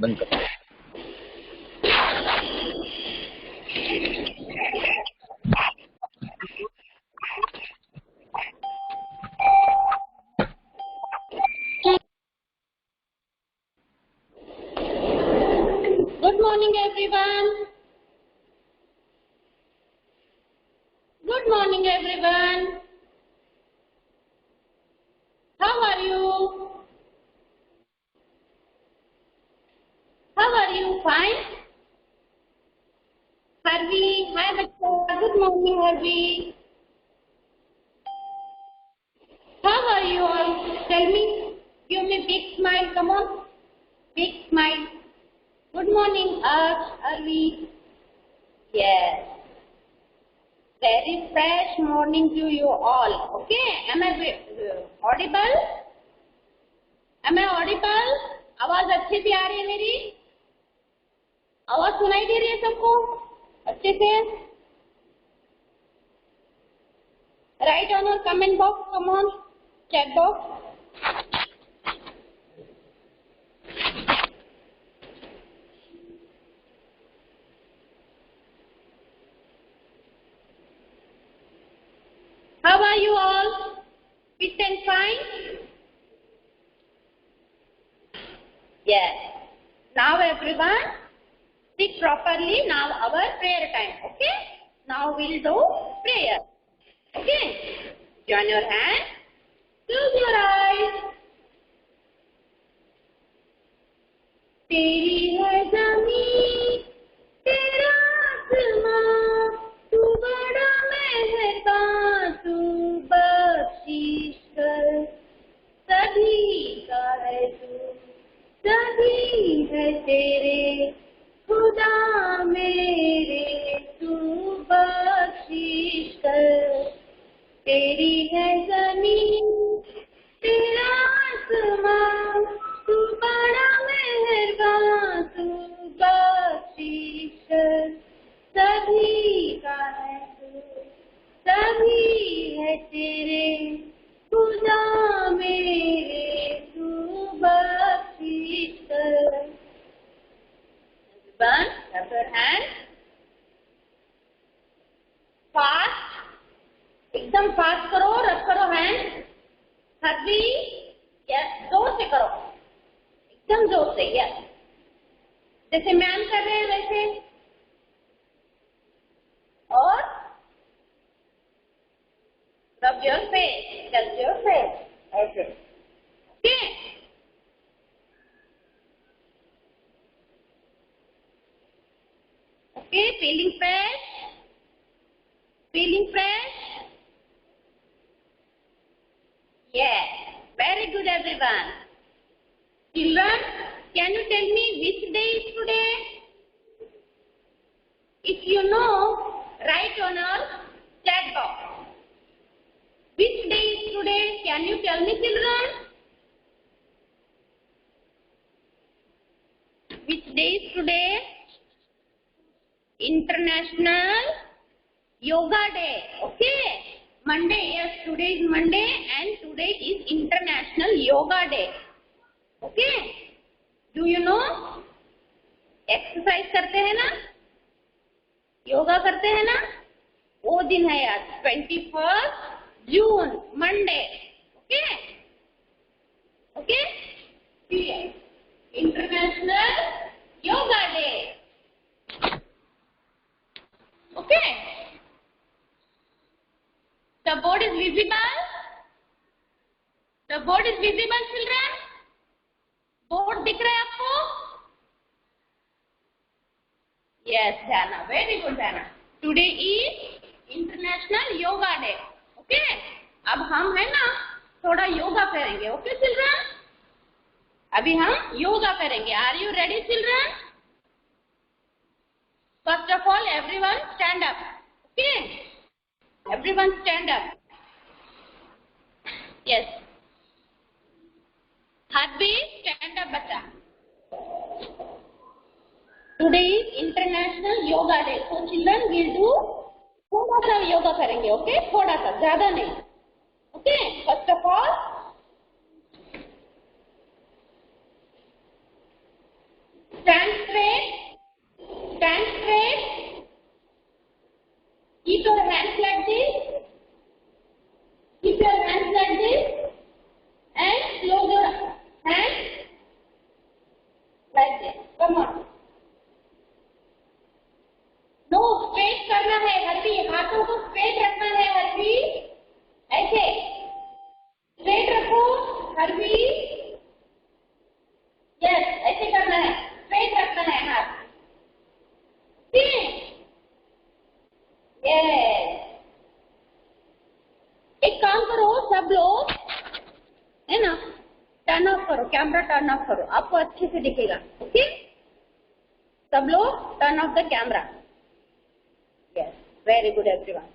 बंद कर। Good morning, everyone. Good morning, everyone. How are you? How are you? Fine? Harvey, hi, bachcha. Good morning, Harvey. How are you all? Tell me. Give me big smile. Come on. Big smile. Good morning, Harvey. Yes. Very fresh morning to you all. Okay? Am I audible? Am I audible? आवाज अच्छे से आ रही है मेरी? आवाज सुनाई दे रही है सबको अच्छे से? Write on your comment box. Come on, chat box. How are you all? Fit and fine? Yes. Now everyone, sit properly. Now our prayer time. Okay? Now we'll do prayer. Okay? Join your hand. Close your eyes. तेरी है ज़मीं, तेरा आसमां, तू बड़ा मेहरबान, तू बख्शिश कर, सभी का है तू, सभी है तेरे, खुदा मेरे, तू बख्शिश कर। तेरी है ज़मीन, तेरा आसमां, तू बड़ा मेहरबान, तू बख्शिश कर, सभी का है तू, सभी है तेरे, खुदा मेरे, तू बख्शिश कर। Everyone, clap your hands. Fast. एकदम फास्ट करो, रख करो हैंड। हर्वी, यस, जोर से करो, एकदम जोर से, यस, जैसे मैम कर रहे हैं वैसे। और rub your face, touch your face, ऐसे। Okay? Okay, feeling fresh? Feeling fresh? Yes, very good everyone. Children, can you tell me which day is today? If you know, write on our chat box. Which day is today? Can you tell me, children? Which day is today? International Yoga Day. Okay? Monday, yes, today is Monday and today is International Yoga Day. Okay? Do you know? Exercise करते हैं ना, योगा करते हैं ना, वो दिन है आज 21 June, Monday. Okay? Okay? International yoga day. Okay? The board is visible? The board is visible, children? Board दिख रहा है आपको? Yes, Dana. Very good, Dana. Today is International Yoga Day. Okay? अब हम है ना थोड़ा योगा करेंगे. Okay, children? अभी हम योगा करेंगे. Are you ready, children? First of all, everyone stand up. Okay? Everyone stand up. Yes. Harvey, stand up, bata. Today is International Yoga Day. So children will do थोड़ा सा योगा करेंगे. Okay? थोड़ा सा, ज्यादा नहीं. Okay? First of all, अरबी, yes, ऐसे करना है, स्ट्रेट रखना है हाथ, यस। एक काम करो सब लोग, है ना, टर्न ऑफ करो, कैमरा टर्न ऑफ करो, आपको अच्छे से दिखेगा। ओके, सब लोग turn off the camera. Yes, very good everyone.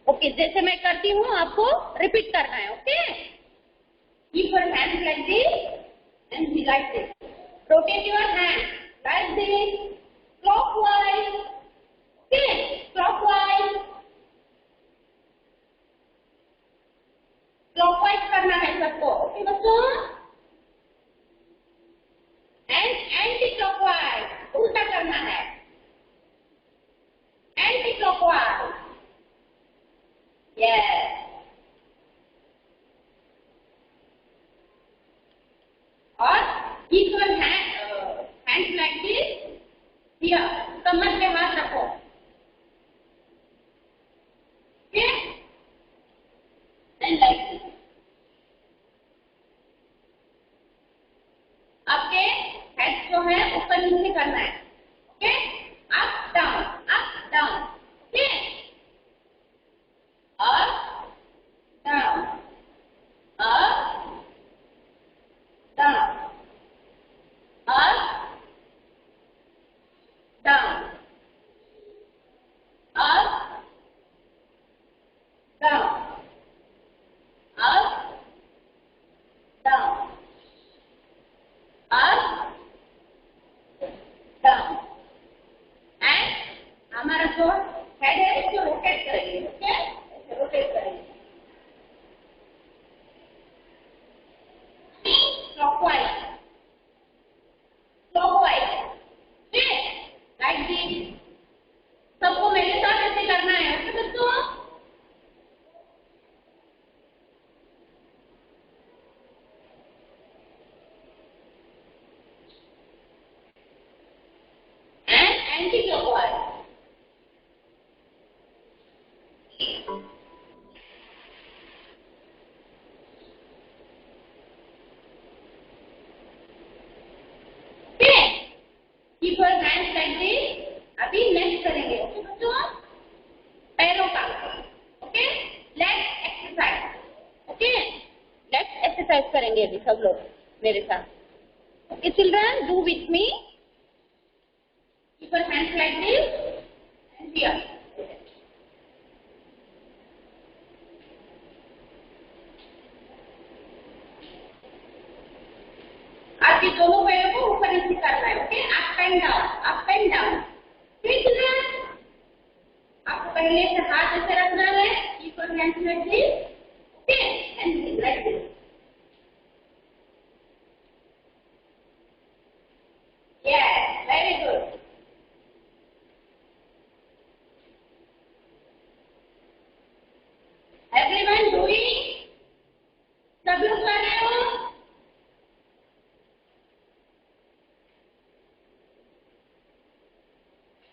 Okay, जैसे मैं करती हूँ आपको रिपीट करना है। Okay, keep your hand like this and be like this, rotate your hand like this, clockwise. Okay, clockwise, clockwise करना है सबको। ओके बच्चों, एंड एंटी क्लॉकवाइज, उल्टा करना है, एंटी क्लॉकवाइज। यस, और keep your hand like this, here, कमर पे हाथ रखो। ओके, एंड लाइक दिस, आपके हेड जो है ऊपर नीचे करना है। Okay, up down, up down. Okay, up down, up down, up down, up down, up down, up down. And हमारा जो हेड है इसको रोटेट करेंगे। ओके, ऐसे रोटेट करेंगे क्लॉकवाइज, क्लॉकवाइज, लाइक दिस। सबको मेरे साथ ऐसे करना है। ओके बच्चों, and anti clockwise. Okay, keep your hands like this. अभी नेक्स्ट करेंगे। ओके बच्चों, पैरों का। Okay, leg exercise. Okay, leg exercise करेंगे अभी सब लोग मेरे साथ। Okay children, do with me, keep your hands like this and here. आपके दोनों पैरों को ऊपर नीचे करना है। Okay, up and down, up and down. ठीक है, आपको पहले से हाथ ऐसे रखना है, keep your hands like this. Okay, and like this. Yes, very good. Everyone doing, सब लोग कर रहे हो?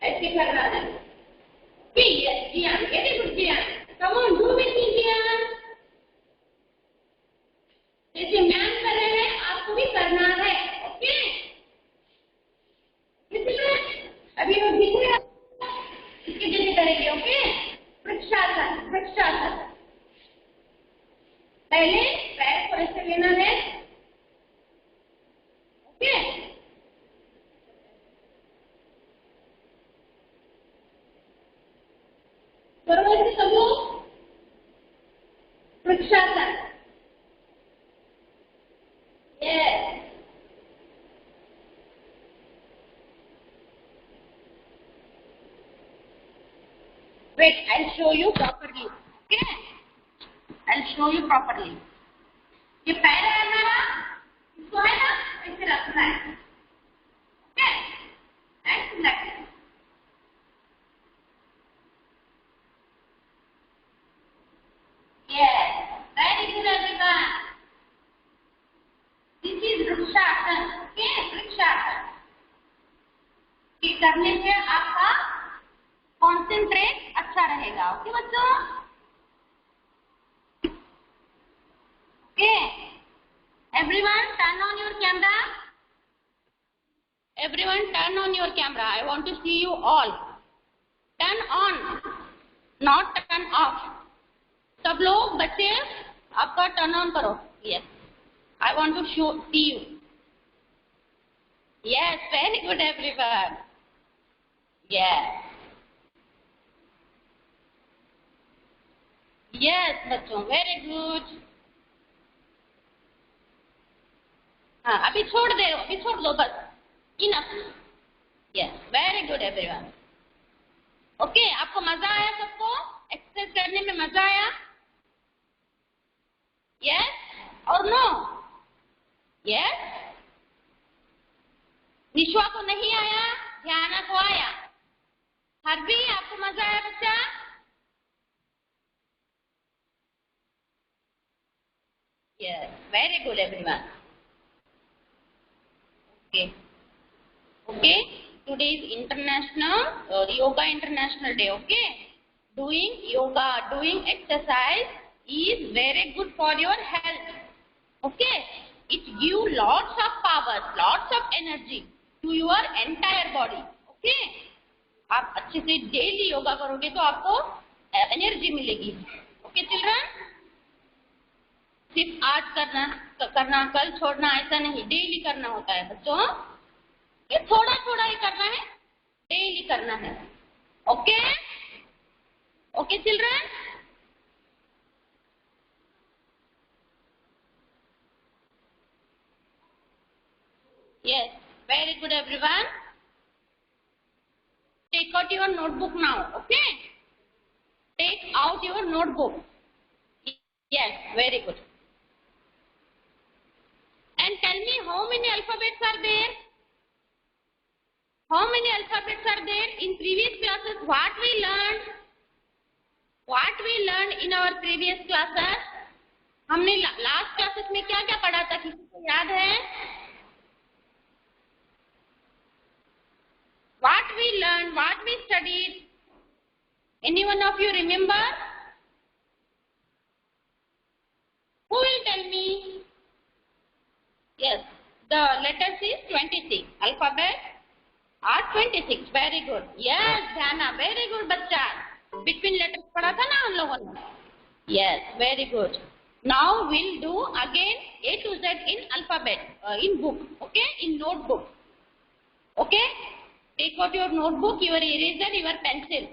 ऐसे करना है। Yes Jiyan, very good Jiyan, come on do with me Jiyan. जैसे मैम कर रहे हैं आपको भी करना है। ओके, अभी हम दिख रहे हैं इसके जैसे करेंगे। ओके, वृक्षासन, वृक्षासन। पहले पैर को ऐसे लेना है। ओके, करो ऐसे सब लोग, vrikshasana. Yes, wait, I'll show you properly. Okay, I'll show you properly. ये पैर है हमारा, इसको है ना ऐसे रखना है। ओके, ऐसे रखना है। Yes, very good everyone. This is vrikshasana. Okay, vrikshasana. ये करने से आपका कॉन्सेंट्रेट अच्छा रहेगा। ओके बच्चों, okay, Everyone, turn on your camera. Everyone, turn on your camera. I want to see you all. Turn on, not turn off. सब लोग बच्चे आपका turn on करो. Yes. I want to see you. Yes, very good everyone. Yes. Yes, बच्चों, very good. हाँ, अभी छोड़ दो बस. Enough. Yes, very good everyone. Okay, आपको मजा आया सबको? एक्सरसाइज करने में मजा आया? Yes or no? Yes. निश्वा को नहीं आया, ध्याना को आया. हरवी, आपको मजा आया बच्चा? Yes, very good everyone. Okay, today is yoga international day. Okay, doing yoga, doing exercise is very good for your health. Okay, it gives lots of power, lots of energy to your entire body. Okay, आप अच्छे से daily yoga करोगे तो आपको energy मिलेगी. Okay children, सिर्फ आज करना कल छोड़ना ऐसा नहीं, डेली करना होता है बच्चों. ये थोड़ा थोड़ा ही करना है, डेली करना है. Okay okay children. Yes, very good everyone. Take out your notebook now. Okay, take out your notebook. Yes, very good. And tell me, how many alphabets are there? How many alphabets are there in previous classes? What we learned in our previous classes? हमने last classes में क्या क्या पढ़ा था, किसी को याद है? What we learned, what we studied? Any one of you remember? Who will tell me? Yes, the letters is 26. Alphabet are 26. Very good. Yes, Dhyana, very good बच्चा. Between letters पढ़ा था ना हम लोगों ने? Yes, very good. Now we'll do again A to Z in alphabet, in book. Okay, in notebook. Okay, take out your notebook, your eraser, your pencil.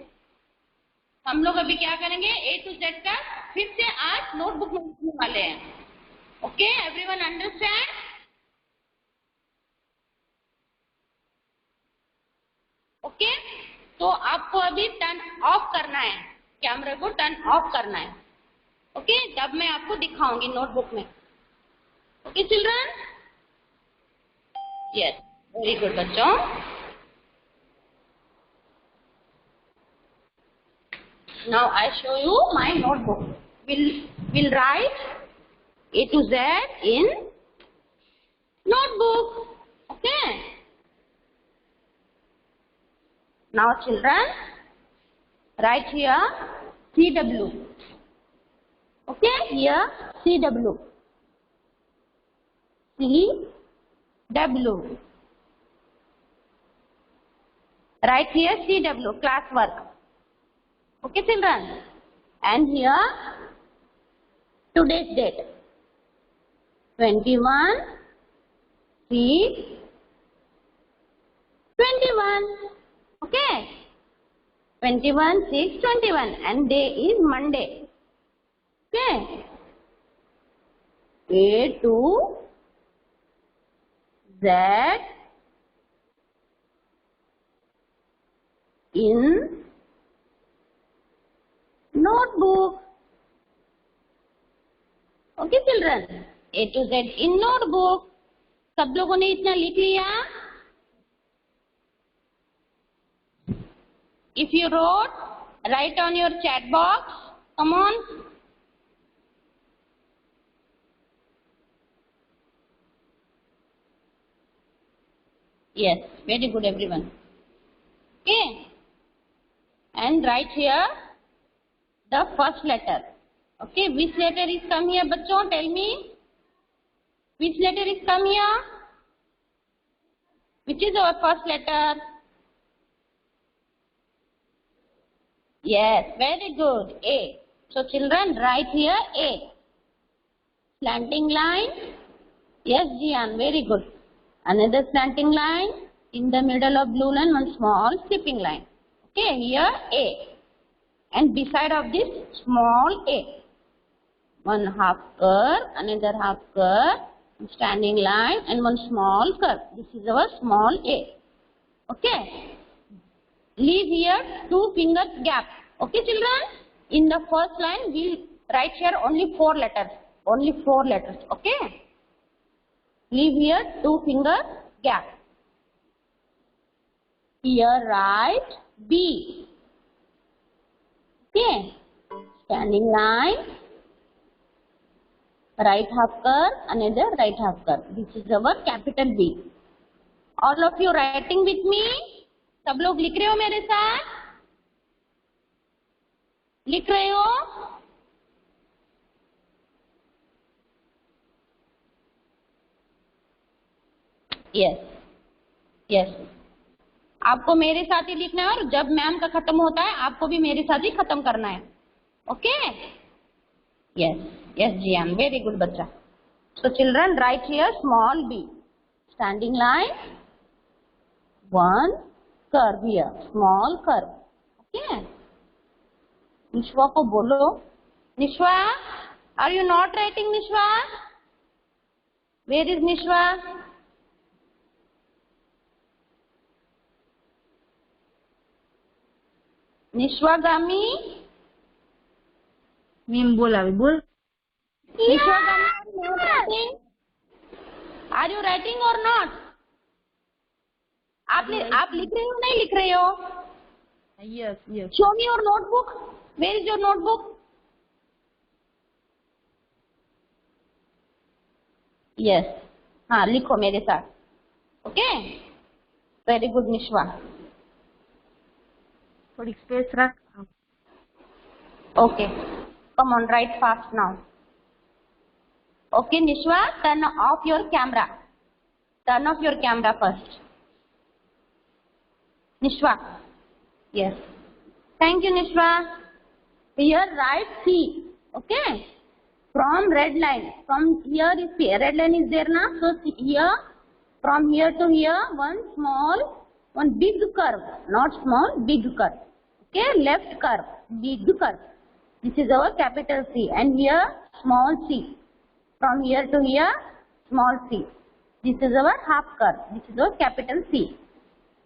हम लोग अभी क्या करेंगे? A to Z का फिर से आज नोटबुक में लिखने वाले हैं. Okay, everyone understand? Okay, तो आपको अभी टर्न ऑफ करना है, कैमरे को टर्न ऑफ करना है. ओके, तब मैं आपको दिखाऊंगी नोटबुक में. Okay children. Yes, very good बच्चों. Now I show you my notebook. Will write A to Z in notebook. Okay. Now children, write here CW. Okay, here CW. CW. Write here CW, class work. Okay children. And here today's date. 21/6/21. Okay, 21/6/21, and day is Monday. Okay, A to Z in notebook. Okay children, A to Z in notebook. सब लोगों ने इतना लिख लिया? If you wrote, write on your chat box. Come on. Yes, very good everyone. Okay, and write here the first letter. Okay, which letter is come here बच्चों? Tell me. Which letter is come here? Which is our first letter? Yes, very good. A. So children, write here A. Slanting line. Yes, Jian, very good. Another slanting line. In the middle of blue line, one small slipping line. Okay, here A. And beside of this small A. One half curve, another half curve, standing line and one small curve. This is our small A. Okay. Leave here 2 fingers gap. Okay, children? In the first line, we'll write here only 4 letters. Only 4 letters. Okay? Leave here 2 finger gap. Here write B. Okay? Standing line. Right half curve, another right half curve. This is our capital B. All of you writing with me? सब लोग लिख रहे हो मेरे साथ? लिख रहे हो? Yes, yes. आपको मेरे साथ ही लिखना है और जब मैम का खत्म होता है आपको भी मेरे साथ ही खत्म करना है. Okay? Yes, yes, Jian. Very good, बच्चा. So children, write here small b. Standing line. One curve here, small curve. Okay. Nishwa को बोलो. Nishwa, are you not writing, Nishwa? Where is Nishwa? Nishwa Gami? Ma'am बोला बोल. Nishwa Gami, are you writing? Are you writing or not? आप लिख रहे हो नहीं लिख रहे हो? Yes, yes. Show me your notebook. Where is your notebook? Yes. हाँ लिखो मेरे साथ. Okay. Very good, Nishwa. थोड़ी स्पेस रख. Okay. Come on, write fast now. Okay, Nishwa, turn off your camera. Turn off your camera first. Nishwa. Yes. Thank you, Nishwa. Here write C. Okay. From red line. From here is P. Red line is there now. So here, from here to here, one small, one big curve. Not small, big curve. Okay. Left curve. Big curve. This is our capital C. And here, small c. From here to here, small c. This is our half curve. This is our capital C.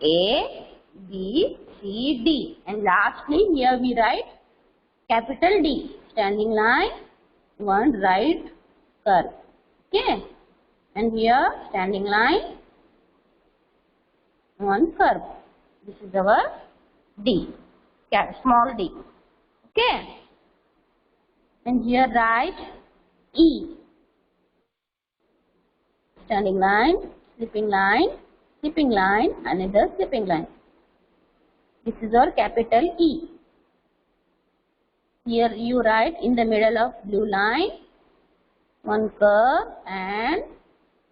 A, B, C, D. And lastly, here we write capital D. Standing line, one right curve. Okay. And here, standing line, one curve. This is our D. Small d. Okay. And here write E. Standing line, slipping line, another slipping line. This is our capital E. Here you write in the middle of blue line, one curve, and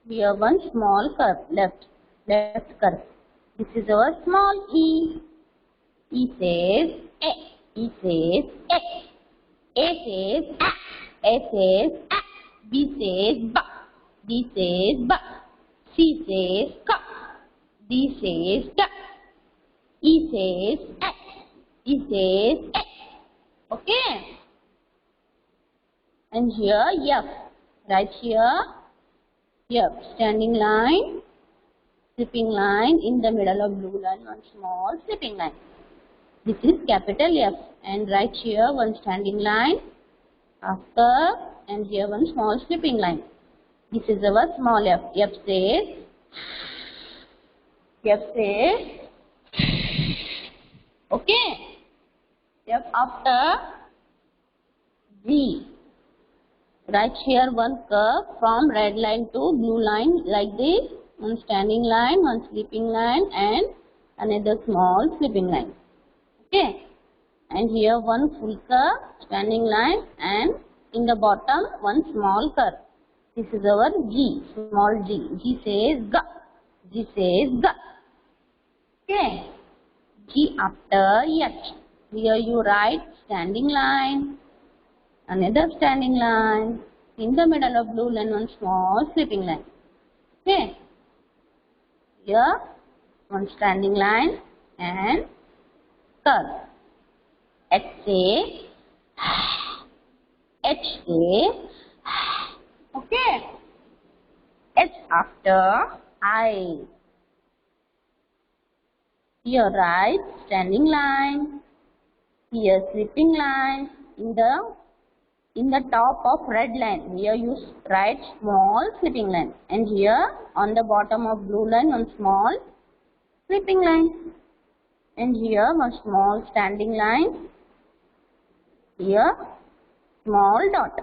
here one small curve, left curve. This is our small E. E says A. E says A. A says A. A says A. B says B. D says B. C says K. D says D. E says A. E says A. Okay. And here F. Right here. F. Standing line. Slipping line. In the middle of blue line, one small slipping line. This is capital F. And right here, one standing line. After, and here one small slipping line. This is our small f. F says, okay. F after G. Right here one curve from red line to blue line like this. One standing line, one slipping line, and another small slipping line. Okay. And here one full curve, standing line, and in the bottom one small curve. This is our G, small G. G says G. G says G. Okay. G after H. Here you write standing line, another standing line, in the middle of blue line one small slipping line. Okay. Here one standing line and curve. H says H says okay. H after I. Here write standing line. Here slipping line. In the top of red line. Here you write small slipping line. And here on the bottom of blue line one small slipping line. And here one small standing line. Here small dot.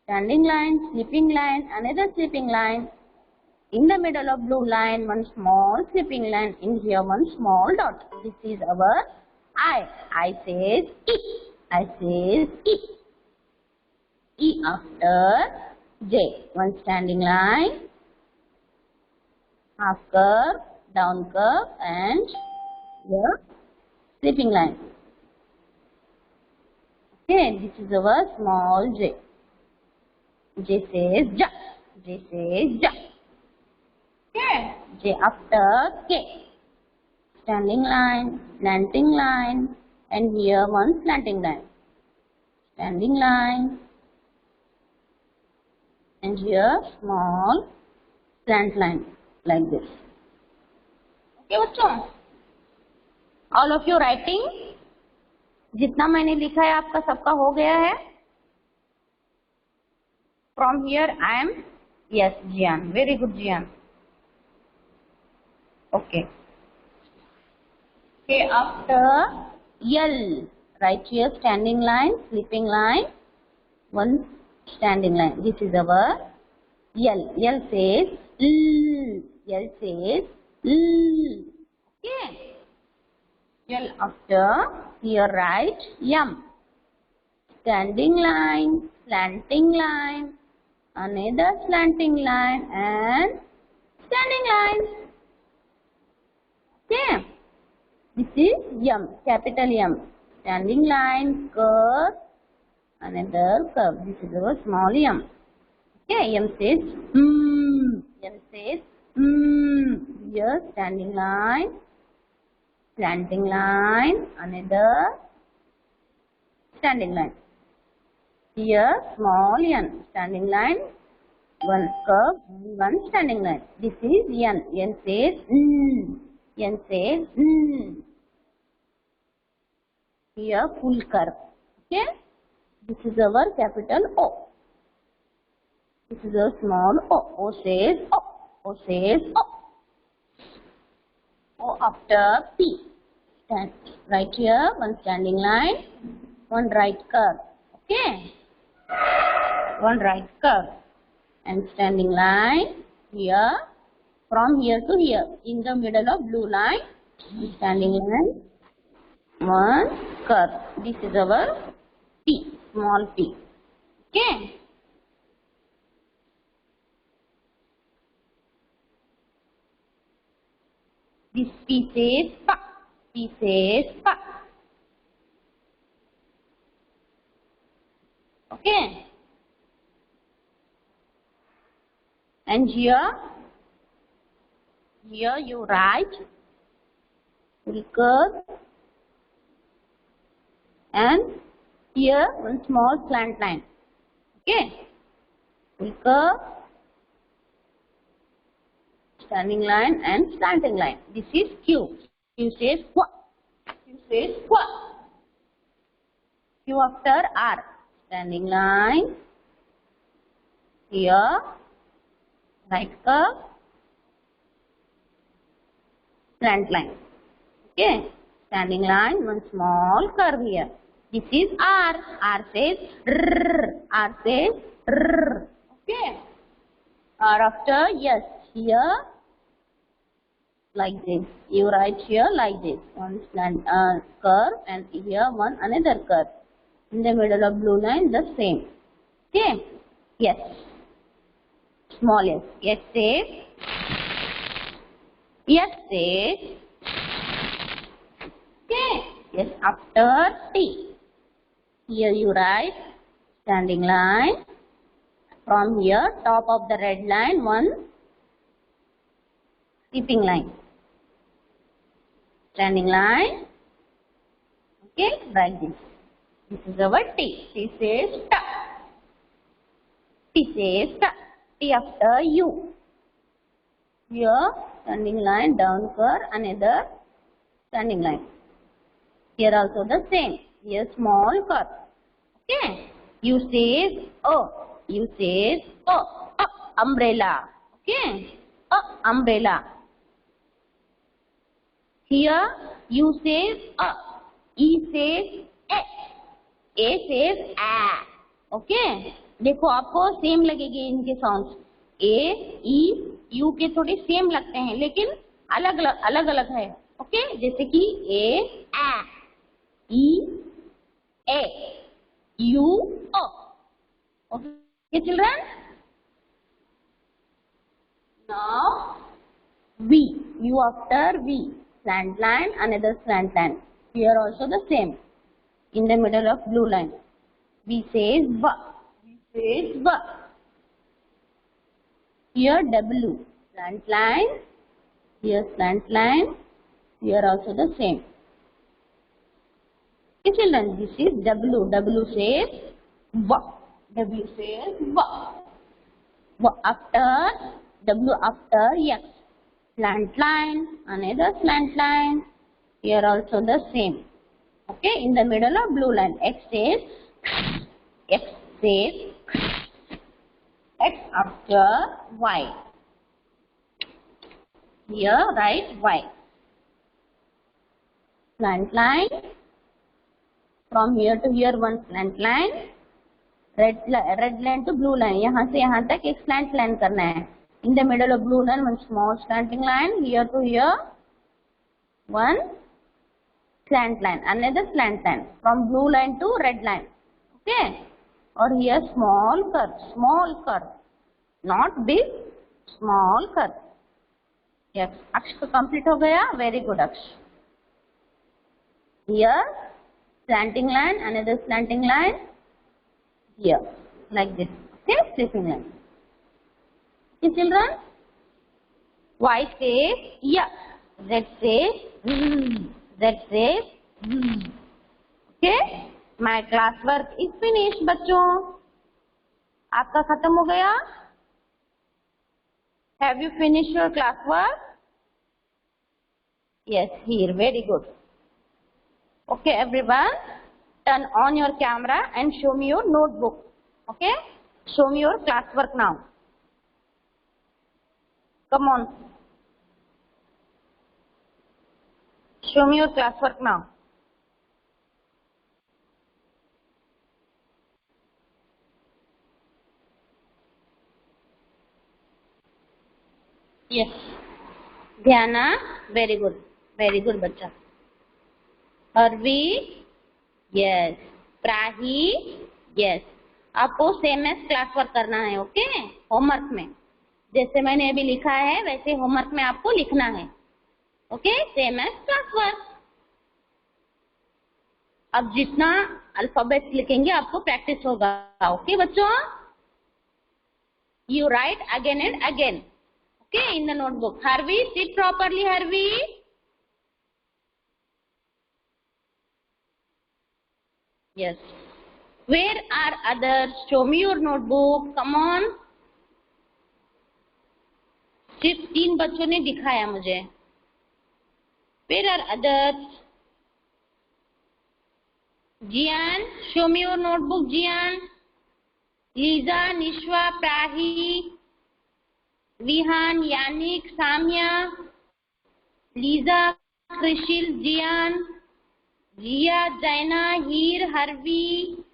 Standing line, slipping line, another slipping line. In the middle of blue line, one small slipping line. In here, one small dot. This is our I. I says E. I says E. E after J. One standing line, half curve, down curve, and here slipping line. Okay, this is our small J. J says J. J says J. Okay. J after K. Standing line, slanting line, and here one slanting line. Standing line, and here small slant line like this. Okay, बच्चों? All of you writing? जितना मैंने लिखा है आपका सबका हो गया है? From here I am, yes, Jian. Very good, Jian. Okay. Okay, after L, write here standing line, slipping line, one standing line. This is our L. L says L. L says L. Okay. L after here write M. Standing line, slanting line, another slanting line, and standing line. Okay. This is M, capital M. Standing line, curve, another curve. This is our small M. Okay, M says M says Here standing line, slanting line, another standing line. Here small n, standing line, one curve, one standing line. This is n. N says N. N says N. Here full curve. Okay. This is our capital O. This is a small O. O says O. O says O. O after P. Stand right here, one standing line, one right curve. Okay. One right curve. And standing line here, from here to here, in the middle of blue line, standing line, one curve. This is our P, small P. Okay. This P says pa. P says pa. Okay. And here you write full curve, and here one small slant line. Okay. Full curve, standing line, and slanting line. This is Q. Q says Q. Q says Q. Q after R. Standing line. Here, right curve, slant line. Okay. Standing line, one small curve here. This is R. R says R. R says R. Okay. R after yes. Here, like this. You write here like this. One slant curve, and here one another curve. In the middle of blue line, the same. Okay. Yes. small s. S says, yes says, okay, yes after T. Here you write standing line. From here, top of the red line, one skipping line. Standing line. Okay, like this. This is our T. T says ta. T says ta. T after U. Here, standing line, down curve, another standing line. Here also the same. Here small curve. Okay. U says O. U says O. Umbrella. Okay. Umbrella. Here U says E says A says A. Okay. देखो आपको same लगेगी इनके sounds. A, E, U के थोड़े same लगते हैं लेकिन अलग अलग है. ओके. जैसे कि A, E, A, U, O. Okay, children. Now V. U after V. Slant line, another slant line. Here also the same. In the middle of blue line. V says V. V says V. Here W. Slant line. Here slant line. Here also the same. Okay, children, this is W. W says V. W says V. V after W after X. Slant line, another slant line. Here also the same. Okay, in the middle of blue line. X says X after Y. Here write Y. Slant line. From here to here one slant line. Red line to blue line. यहाँ से यहाँ तक एक slant line करना है. In the middle of blue line, one small slanting line. Here to here, one slant line. Another slant line. From blue line to red line. Okay. Or here small curve. Not big, small curve. Yes. Aksh complete हो गया. Very good Aksh. Here, slanting line. Another slanting line. Here, like this. Okay, slipping line. Okay, children. Y says yes. Z says Z says Okay. My class work is finished, बच्चों. आपका खत्म हो गया? Have you finished your class work? Yes, here. Very good. Okay, everyone. Turn on your camera and show me your notebook. Okay? Show me your class work now. Come on. Show me your class work now. Yes. Dhyana, very good. Very good, बच्चा. Harvi, yes. Prahi, yes. आपको same as class work करना है. Okay. Homework में जैसे मैंने अभी लिखा है वैसे होमवर्क में आपको लिखना है. Okay. Same as class work. अब जितना अल्फाबेट लिखेंगे आपको प्रैक्टिस होगा. ओके बच्चों. You write again and again. Okay. In the notebook. Harvi, sit properly. Harvi. Yes. Where are others? Show me your notebook. Come on. सिर्फ 3 बच्चों ने दिखाया मुझे. Where are others? Jian, show me your notebook. Jian. Lisa, Nishwa, Prahi, Vihan, Yannick, Samya, Lisa, Krishil, Jian, Jia, Jaina, Heer, Harvi,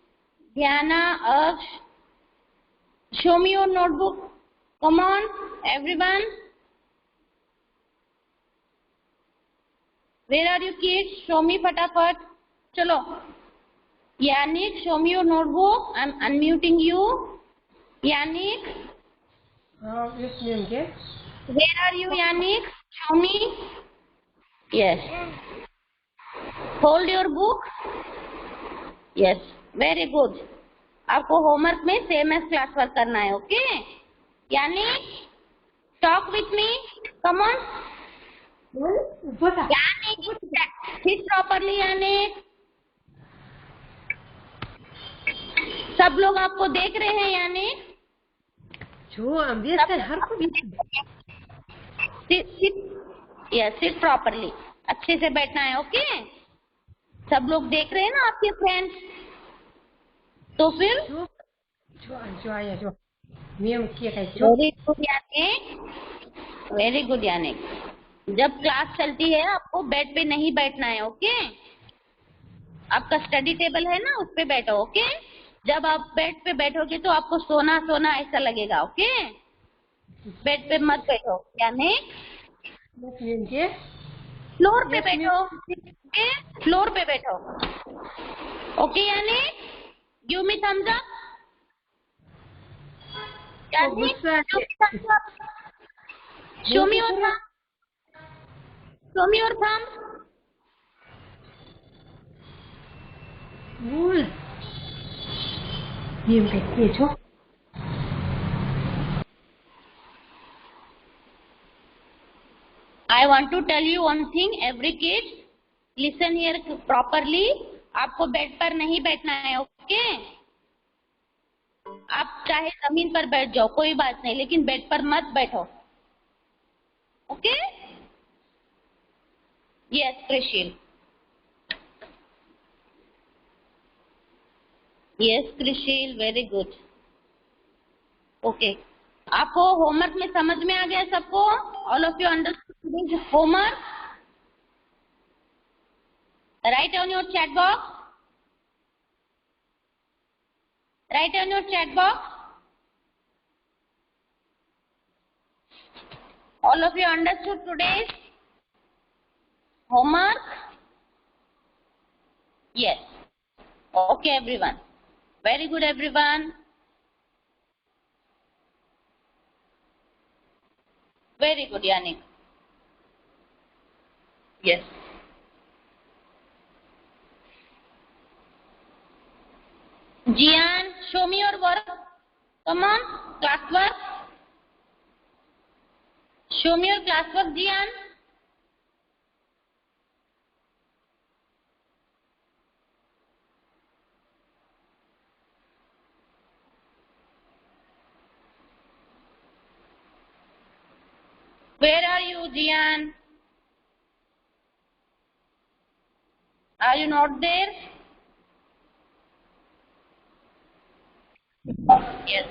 Dhyana, Aksh. Show me your notebook. Come on, everyone. Where are you kids? Show me फटाफट. चलो. Yannick, show me your notebook. I'm unmuting you. Yannick. हाँ Yes, ma'am. Okay. Where are you, Yannick? Show me. Yes. Hold your book. Yes. Very good. आपको homework में same as class work करना है. Okay Yanik, talk with me. Come on Yanik, sit properly. Yanik, सब लोग आपको देख रहे हैं. यानिक, जो अभ्यास है हर कोई सिट प्रॉपरली. अच्छे से बैठना है. ओके सब लोग देख रहे हैं ना आपके फ्रेंड्स. तो फिर जो आया जो मैम किया है जो. Very good Yanik, very good Yanik. जब क्लास चलती है आपको बेड पे नहीं बैठना है. ओके आपका स्टडी टेबल है ना, उस पे बैठो. ओके जब आप बेड पे बैठोगे तो आपको सोना सोना ऐसा लगेगा. ओके बेड पे मत बैठो. यानिक, फ्लोर पे बैठो. ओके फ्लोर पे बैठो. Okay Yanik, give me thumbs up. Yanik, show me your thumb. Show me your thumb. बोल मैम कहती जो. I want to tell you one thing. Every kid, listen here properly. आपको बेड पर नहीं बैठना है. ओके आप चाहे जमीन पर बैठ जाओ, कोई बात नहीं, लेकिन बेड पर मत बैठो. Okay yes Krishil. Yes Krishil, very good. Okay आपको होमवर्क में समझ में आ गया सबको? All of you understood homework? Write on your chat box. Write on your chat box. All of you understood today's homework? Yes. Okay, everyone. Very good, everyone. Very good, Yannick. Yes. Jian, show me your work. Come on, classwork. Show me your classwork, Jian. Where are you, Jian? Are you not there? Yes.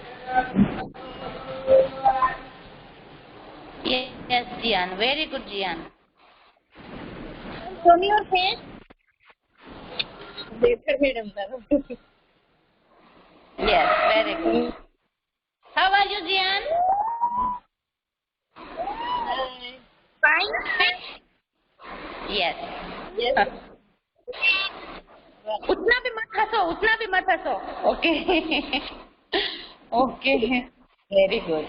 Yes, Jian. Very good, Jian. Show me your face. Yes, very good. How are you, Jian? Fine. Yes. Yes. उतना भी मत हंसो, उतना भी मत हंसो. Okay okay very good.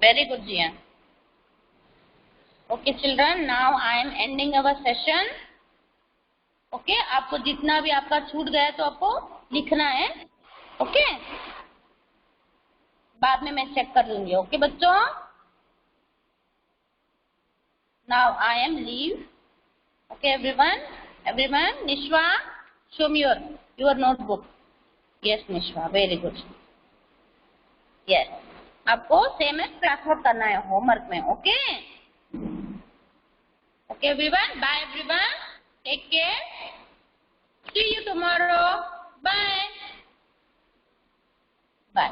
Very good Jiyan. Okay children, now I am ending our session. Okay आपको जितना भी आपका छूट गया तो आपको लिखना है. ओके बाद में मैं चेक कर लूंगी. ओके बच्चों, now I am leave. Okay everyone, Nishwa, show me your notebook. Yes Nishwa, very good. Yes, आपको सेम है क्लास वर्क करना है होमवर्क में. Okay okay everyone, bye everyone, take care, see you tomorrow, bye bye.